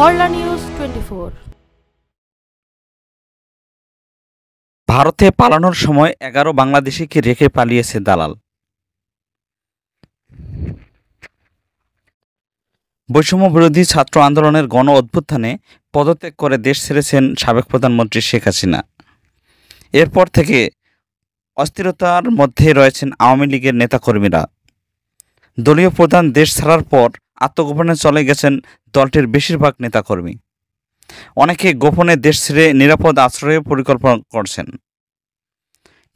Dharla news 24। ভারতে পালানোর সময় 11 বাংলাদেশিকে রেখে পালিয়েছে দালাল। বৈষম্য বিরোধী ছাত্র আন্দোলনের গণ অভ্যুত্থানে পদত্যাগ করে দেশ ছেড়েছেন সাবেক প্রধানমন্ত্রী শেখ হাসিনা। এরপর থেকে অস্থিরতার মধ্যে রয়েছেন আওয়ামী লীগের নেতাকর্মীরা। দলীয় প্রধান দেশ ছাড়ার পর আত্মগোপনে চলে গেছেন দলটির বেশিরভাগ নেতাকর্মী। অনেকে গোপনে দেশ ছেড়ে নিরাপদ আশ্রয়ের পরিকল্পনা করছেন।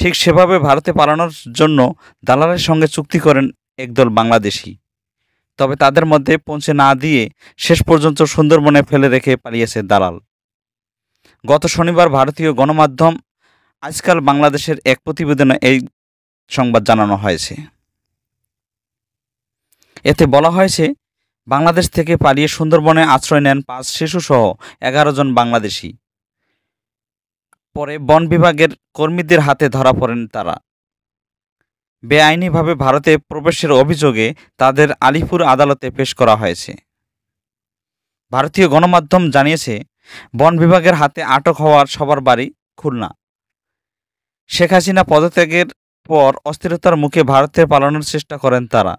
ঠিক সেভাবে ভারতে পালানোর জন্য দালালের সঙ্গে চুক্তি করেন একদল বাংলাদেশি। তবে তাদের মধ্যে পৌঁছে না দিয়ে শেষ পর্যন্ত সুন্দরবনে ফেলে রেখে পালিয়েছে দালাল। গত শনিবার ভারতীয় গণমাধ্যম আজকাল বাংলাদেশের এক প্রতিবেদনে এই সংবাদ জানানো হয়েছে। এতে বলা হয়েছে, বাংলাদেশ থেকে পালিয়ে সুন্দরবনে আশ্রয় নেন 5 শিশুসহ 11 জন বাংলাদেশি। পরে বন বিভাগের কর্মীদের হাতে ধরা পড়েন তারা। বেআইনিভাবে ভারতে প্রবেশের অভিযোগে তাদের আলিপুর আদালতে পেশ করা হয়েছে। ভারতীয় গণমাধ্যম জানিয়েছে, বন বিভাগের হাতে আটক হওয়ার সবার বাড়ি খুলনা। শেখ হাসিনা পদত্যাগের পর অস্থিরতার মুখে ভারতে পালানোর চেষ্টা করেন তারা।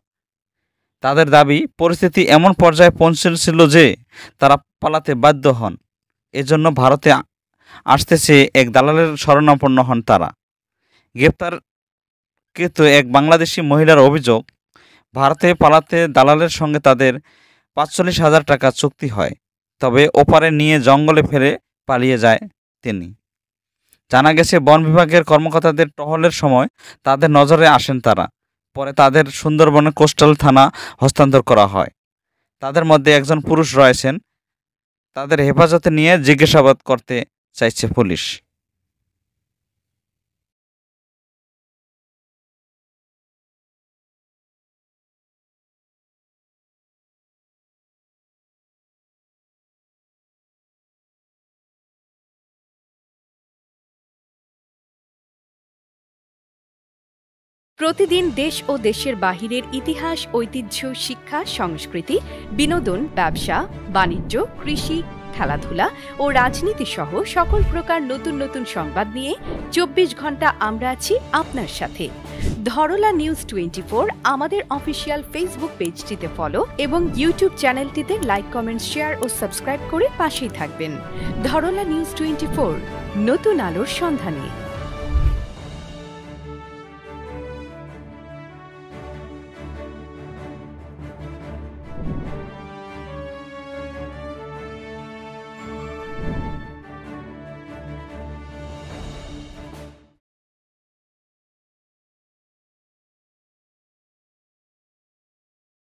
তাদের দাবি, পরিস্থিতি এমন পর্যায়ে পৌঁছেছিল যে তারা পালাতে বাধ্য হন। এজন্য ভারতে আসতে চেয়ে এক দালালের শরণাপন্ন হন তারা। গ্রেপ্তারকৃত এক বাংলাদেশি মহিলার অভিযোগ, ভারতে পালাতে দালালের সঙ্গে তাদের ৪৫,০০০ টাকা চুক্তি হয়। তবে ওপারে নিয়ে জঙ্গলে ফেলে পালিয়ে যায় তিনি। জানা গেছে, বন বিভাগের কর্মকর্তাদের টহলের সময় তাদের নজরে আসেন তারা। পরে তাদের সুন্দরবনের কোস্টাল থানা হস্তান্তর করা হয়। তাদের মধ্যে একজন পুরুষ রয়েছেন। তাদের হেফাজতে নিয়ে জিজ্ঞাসাবাদ করতে চাইছে পুলিশ। প্রতিদিন দেশ ও দেশের বাহিরের ইতিহাস, ঐতিহ্য, শিক্ষা, সংস্কৃতি, বিনোদন, ব্যবসা, বাণিজ্য, কৃষি, খেলাধুলা ও রাজনীতি সহ সকল প্রকার নতুন নতুন সংবাদ নিয়ে 24 ঘন্টা আমরা আছি আপনার সাথে। ধরলা নিউজ 24 আমাদের অফিসিয়াল ফেসবুক পেজটিতে ফলো এবং ইউটিউব চ্যানেলটিতে লাইক, কমেন্ট, শেয়ার ও সাবস্ক্রাইব করে পাশেই থাকবেন। ধরলা নিউজ 24, নতুন আলোর সন্ধানে।